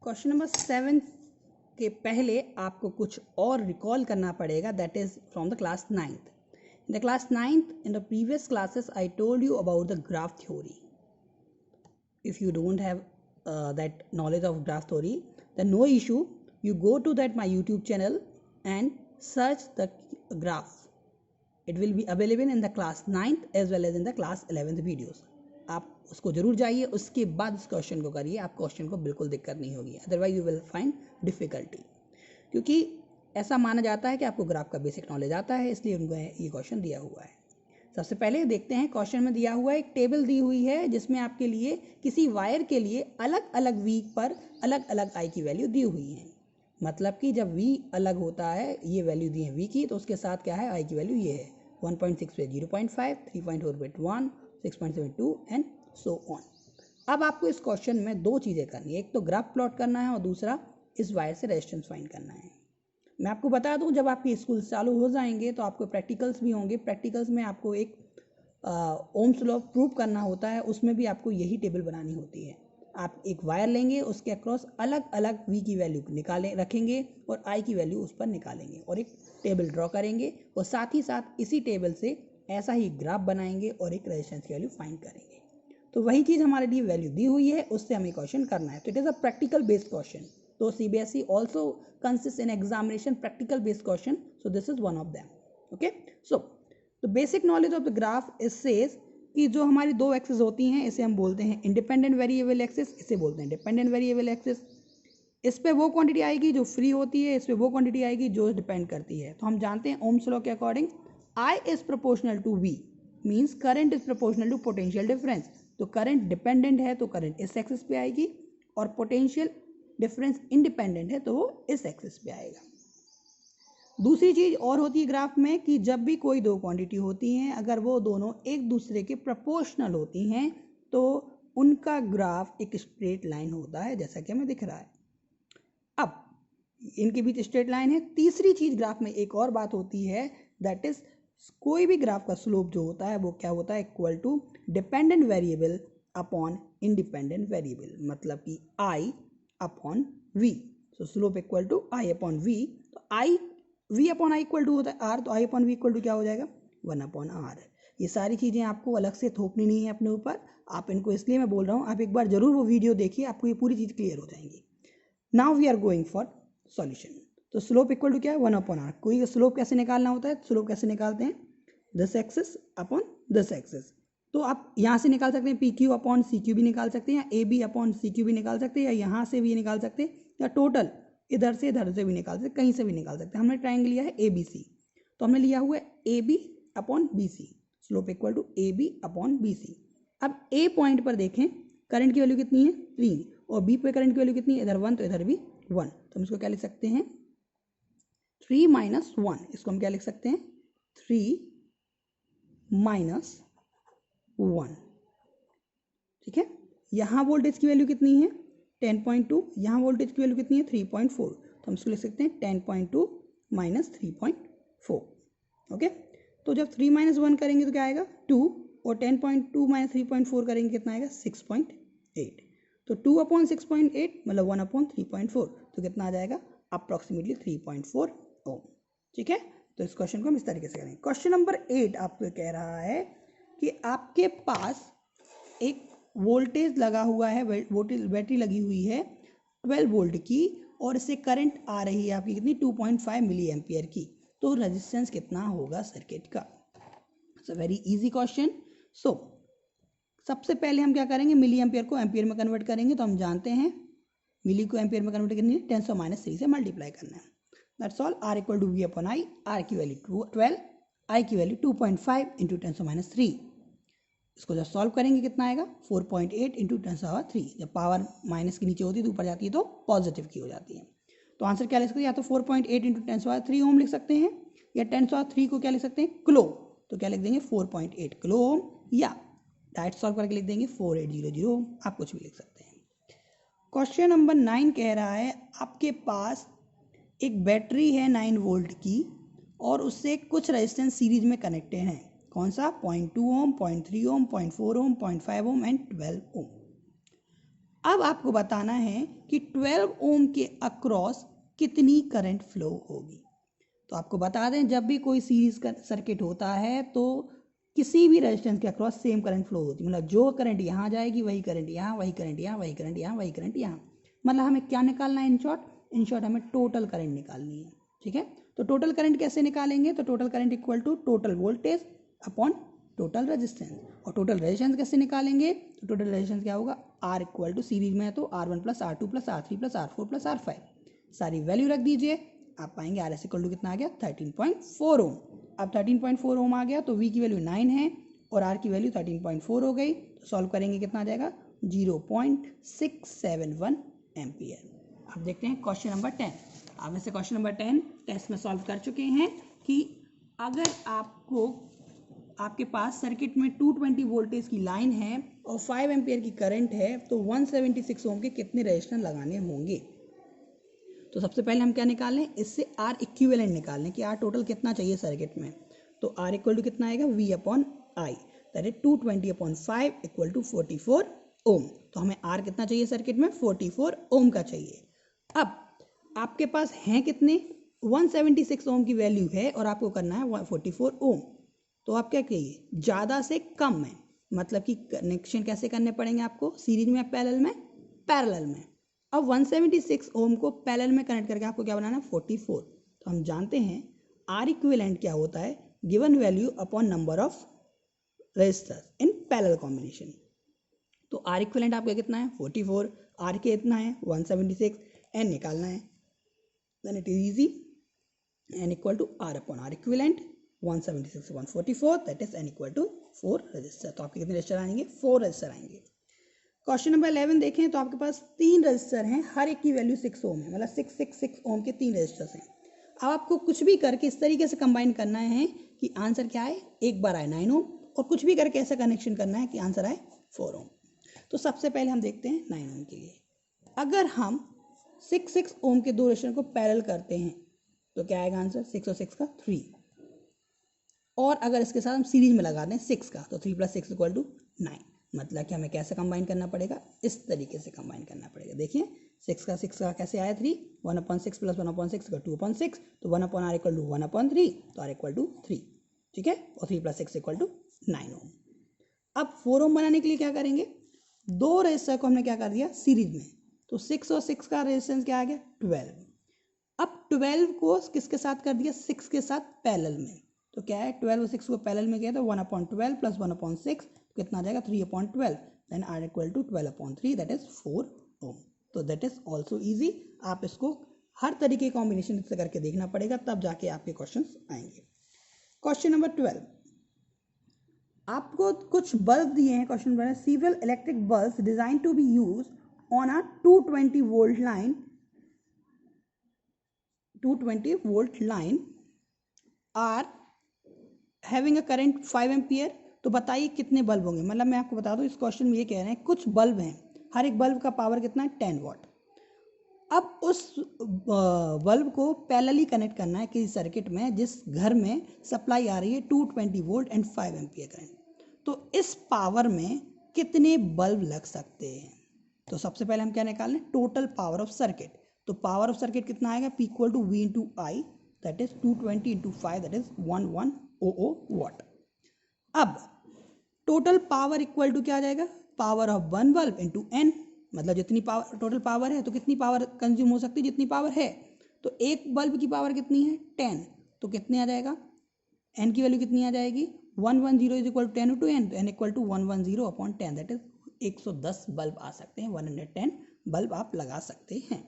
Question number 7 के पहले आपको कुछ और रिकॉल करना पड़ेगा, that is from the class 9th. In the class 9th, in the previous classes, I told you about the graph theory. If you don't have that knowledge of graph theory, then no issue. You go to that my YouTube channel and search the graph. It will be available in the class 9th as well as in the class 11th videos. आप उसको जरूर जाइए, उसके बाद इस question को करिए. आप क्वेश्चन को बिल्कुल दिक्कत नहीं होगी, otherwise you will find difficulty. क्योंकि ऐसा माना जाता है कि आपको ग्राफ का बेसिक नॉलेज आता है, इसलिए उनको ये क्वेश्चन दिया हुआ है. सबसे पहले देखते हैं, क्वेश्चन में दिया हुआ है, एक टेबल दी हुई है जिसमें आपके लिए किसी वायर के लिए अलग अलग वीक पर अलग अलग आई की वैल्यू दी हुई है. मतलब कि जब वी अलग होता है, ये वैल्यू दी है वी की, तो उसके साथ क्या है, आई की वैल्यू ये है. 1.6 पे 0.5, 3.4 पे 1, 6.72 एंड सो ऑन. अब आपको इस क्वेश्चन में दो चीज़ें करनी है, एक तो ग्राफ प्लॉट करना है और दूसरा इस वायर से रेजिस्टेंस फाइंड करना है. मैं आपको बता दूं, जब आपके स्कूल चालू हो जाएंगे तो आपको प्रैक्टिकल्स भी होंगे. प्रैक्टिकल्स में आपको एक ओम्स लॉ प्रूव करना होता है, उसमें भी आपको यही टेबल बनानी होती है. आप एक वायर लेंगे, उसके अक्रॉस अलग अलग वी की वैल्यू निकालें रखेंगे और आई की वैल्यू उस पर निकालेंगे और एक टेबल ड्रॉ करेंगे और साथ ही साथ इसी टेबल से ऐसा ही ग्राफ बनाएंगे और एक रेजिस्टेंस की वैल्यू फाइंड करेंगे. तो वही चीज़ हमारे लिए वैल्यू दी हुई है, उससे हमें क्वेश्चन करना है. तो it is a practical based question. So CBSE also consists in examination practical based question. So this is one of them. Okay. So the basic knowledge of the graph is says कि जो हमारी दो axis होती हैं, इसे हम बोलते हैं इंडिपेंडेंट वेरिएबल एक्सिस, इसे बोलते हैं डिपेंडेंट वेरिएबल एक्सिस. इस पे वो क्वांटिटी आएगी जो फ्री होती है, इस पे वो क्वांटिटी आएगी जो डिपेंड करती है. तो हम जानते हैं ओम्स लॉ के according I is proportional to V means current is proportional to potential difference. तो करंट डिपेंडेंट है तो करंट इस एक्सिस पे आएगी और पोटेंशियल डिफरेंस इंडिपेंडेंट है तो वो इस एक्सिस पे आएगा. दूसरी चीज और होती है ग्राफ में कि जब भी कोई दो क्वांटिटी होती हैं, अगर वो दोनों एक दूसरे के प्रोपोर्शनल होती हैं तो उनका ग्राफ एक स्ट्रेट लाइन होता है, जैसा कि हमें दिख रहा है. अब इनके बीच स्ट्रेट लाइन है. तीसरी चीज ग्राफ में एक और बात होती है, दैट इज कोई भी ग्राफ का स्लोप जो होता है वो क्या होता है, equal to dependent variable upon independent variable, मतलब कि I upon V. So slope equal to I upon V. तो I V upon I equal to होता है आर, तो I upon V equal to क्या हो जाएगा, 1 अपॉन आर. ये सारी चीज़ें आपको अलग से थोपनी नहीं है अपने ऊपर, आप इनको इसलिए मैं बोल रहा हूँ, आप एक बार जरूर वो वीडियो देखिए, आपको ये पूरी चीज़ क्लियर हो जाएंगी. Now we are going for solution. तो स्लोप इक्वल टू क्या है, 1 अपॉन आर. कोई स्लोप कैसे निकालना होता है, स्लोप कैसे निकालते हैं, this axis upon this axis. तो आप यहाँ से निकाल सकते हैं P Q upon C Q भी निकाल सकते हैं, या A B upon C Q भी निकाल सकते हैं, या यहाँ से भी निकाल सकते हैं, या टोटल इधर से भी निकाल सकते हैं, कहीं से भी निकाल सकते हैं. हमने ट्रायंगल लिया है ए बी सी, तो हमने लिया हुआ है A B upon B C. Slope equal to A B upon B C. अब ए पॉइंट पर देखें करंट की वैल्यू कितनी है 3 और बी पे करंट की वैल्यू कितनी है, इधर 1 तो इधर भी 1. तो हम इसको क्या लिख सकते हैं, 3 माइनस 1. इसको हम क्या लिख सकते हैं, 3 माइनस 1. ठीक है. यहाँ वोल्टेज की वैल्यू कितनी है 10.2, यहाँ वोल्टेज की वैल्यू कितनी है 3.4. तो हम इसको लिख सकते हैं 10.2 माइनस 3.4. ओके. तो जब 3 माइनस 1 करेंगे तो क्या आएगा 2, और 10.2 माइनस 3.4 करेंगे कितना आएगा 6.8. तो 2 अपॉन 6.8 मतलब 1 अपॉन 3.4, तो कितना आ जाएगा अप्रॉक्सीमेटली 3.4 ओम. ठीक है. तो इस क्वेश्चन को हम इस तरीके से करेंगे. क्वेश्चन नंबर 8 आपको कह रहा है कि आपके पास एक वोल्टेज लगा हुआ है, बैटरी लगी हुई है 12 वोल्ट की, और इससे करंट आ रही है आपकी कितनी 2.5 मिली एम्पियर की. तो रेजिस्टेंस कितना होगा सर्किट का. It's a very easy question. So सबसे पहले हम क्या करेंगे, मिली एम्पियर को एम्पियर में कन्वर्ट करेंगे. तो हम जानते हैं मिली को एम्पियर में कन्वर्ट करनी है 10⁻³ से मल्टीप्लाई करना है. That's all. R equal to V upon I. R की वैल्यू 12, आई की वैल्यू 2.5 इंटू 10⁻³. इसको जब सॉल्व करेंगे कितना आएगा 4.8 इंटू 10⁻³ जब पावर माइनस के नीचे होती है तो ऊपर जाती है तो पॉजिटिव की हो जाती है. तो आंसर क्या लिख सकते हैं, या तो 4.8 इंटू 10⁻³ ओम लिख सकते हैं, या 10⁻³ को क्या लिख सकते हैं किलो. तो क्या लिख देंगे 4.8 किलो ओम, या डायरेक्ट सॉल्व करके लिख देंगे 4800 ओम. आप कुछ भी लिख सकते हैं. क्वेश्चन नंबर 9 कह रहा है आपके पास एक बैटरी है 9 वोल्ट की और उससे कुछ रेजिस्टेंस सीरीज में कनेक्टेड हैं. कौन सा, 0.2 ओम, 0.3 ओम, 0.4 ओम, 0.5 ओम एंड 12 ओम. अब आपको बताना है कि 12 ओम के अक्रॉस कितनी करंट फ्लो होगी। तो आपको बता दें, जब भी कोई सीरीज का सर्किट होता है तो किसी भी रेजिस्टेंस के अक्रॉस सेम करंट फ्लो होती है। मतलब जो करंट यहाँ जाएगी वही करंट यहाँ, वही करंट यहाँ, वही करंट यहाँ, वही करंट यहाँ। मतलब हमें क्या निकालना है? इन शॉर्ट हमें टोटल करंट निकालनी है। ठीक है, तो टोटल करंट कैसे निकालेंगे? तो total current equal to total voltage upon total resistance. और टोटल रेजिस्टेंस कैसे निकालेंगे? तो टोटल रेजिस्टेंस क्या होगा? आर इक्वल टू, सीरीज में है तो R1 plus R2 plus R3 plus R4 plus R5। सारी वैल्यू रख दीजिए, आप पाएंगे आर एस इक्वल टू कितना आ गया? 13.4 ओम। अब 13.4 ओम आ गया तो वी की वैल्यू 9 है और आर की वैल्यू 13.4 हो गई। तो सॉल्व करेंगे कितना आ जाएगा? 0.671 एम्पियर। अब देखते हैं क्वेश्चन नंबर 10। आप वैसे क्वेश्चन नंबर 10 टेस्ट में सॉल्व कर चुके हैं कि अगर आपके पास सर्किट में 220 वोल्टेज की लाइन है और 5 एम्पियर की करंट है तो 176 ओम के कितने रेजिस्टर लगाने होंगे। तो सबसे पहले हम क्या निकालें? इससे आर इक्विवेलेंट निकालें कि आर टोटल कितना चाहिए सर्किट में। तो आर इक्वल टू कितना आएगा? V upon I, that is 220 upon 5 equal to 44 ohm. तो हमें आर कितना चाहिए सर्किट में? 44 ओम का चाहिए। अब आपके पास हैं कितने? 176 ओम की वैल्यू है और आपको करना है 144 ओम। तो आप क्या कहिए? ज़्यादा से कम में, मतलब कि कनेक्शन कैसे करने पड़ेंगे आपको? सीरीज में, पैरेलल में? पैरेलल में। अब 176 ओम को पैरेलल में कनेक्ट करके आपको क्या बनाना है? 44। तो हम जानते हैं आर इक्विवेलेंट क्या होता है? Given value upon number of resistors in parallel combination. तो आर इक्विवेलेंट आपका कितना है? 44। आर के इतना है 176, एन निकालना है। Then it is easy, N equal to R upon R equivalent 176 upon 44, that is N equal to 4 resistor. तो आपके कितने रजिस्टर आएंगे? 4 रजिस्टर आएंगे। क्वेश्चन नंबर 11 देखें तो आपके पास 3 रजिस्टर हैं, हर एक की वैल्यू 6 ओम है, मतलब 666 ओम के 3 रजिस्टर्स हैं। अब आपको कुछ भी करके इस तरीके से कंबाइन करना है कि आंसर क्या आए? एक बार आए 9 ओम, और कुछ भी करके ऐसा कनेक्शन करना है कि आंसर आए 4 ओम। तो सबसे पहले हम देखते हैं 9 ओम के लिए। अगर हम 6 ओम के 2 रजिस्टर को पैरेलल करते हैं तो क्या आएगा आंसर? 6 और 6 का 3। और अगर इसके साथ हम सीरीज में लगा दें 6 का तो 3 प्लस 6 इक्वल टू 9। मतलब कि हमें कैसे कंबाइन करना पड़ेगा? इस तरीके से कंबाइन करना पड़ेगा। देखिए 6 का कैसे आया? 3, 1/6 प्लस 1/6 का 2/6, तो 1/r इक्वल टू 1/3, तो r इक्वल टू 3। ठीक है, और 3 प्लस 6 इक्वल टू 9 ओम। अब 4 ओम बनाने के लिए क्या करेंगे? 2 रेजिस्टर को हमने क्या कर दिया? सीरीज में। तो 6 और 6 का रेजिस्टेंस क्या आ गया? 12। अब 12 को किसके साथ कर दिया? 6 के साथ पैरेलल में। तो क्या है? 12 और 6 को पैरेलल में किया तो 1/12 प्लस 1/6 कितना आ जाएगा? 3/12। Then r equal to 12/3, that is 4 ohm. तो दैट इज ऑल्सो ईजी। आप इसको हर तरीके के कॉम्बिनेशन से करके देखना पड़ेगा, तब जाके आपके क्वेश्चन आएंगे। क्वेश्चन नंबर 12, आपको कुछ बल्ब दिए हैं। Question number, several electric bulb design to be use on a 220 volt line, 220 volt line are having a current 5 ampere. तो बताइए कितने बल्ब होंगे। मतलब मैं आपको बता दूं, इस क्वेश्चन में ये कह रहे हैं कुछ बल्ब हैं, हर एक बल्ब का पावर कितना है? 10 वाट। अब उस बल्ब को पैरेलली कनेक्ट करना है किसी सर्किट में जिस घर में सप्लाई आ रही है 220 वोल्ट एंड 5 एम्पियर करंट। तो इस पावर में कितने बल्ब लग सकते हैं? तो सबसे पहले हम क्या निकालें? Total power of circuit. तो पावर ऑफ सर्किट कितना आएगा? P equal to V into I, that is 220 into 5, that is 1100 watt. अब टोटल पावर इक्वल टू क्या आ जाएगा? Power of one bulb into N. मतलब जितनी पावर टोटल पावर है तो कितनी पावर कंज्यूम हो सकती है? जितनी पावर है। तो एक बल्ब की पावर कितनी है? 10। तो कितने आ जाएगा? एन की वैल्यू कितनी आ जाएगी? 110 is equal to 10 to N, तो N equal to 110 upon 10, that is 110 bulb आ सकते हैं। 110 बल्ब आप लगा सकते हैं।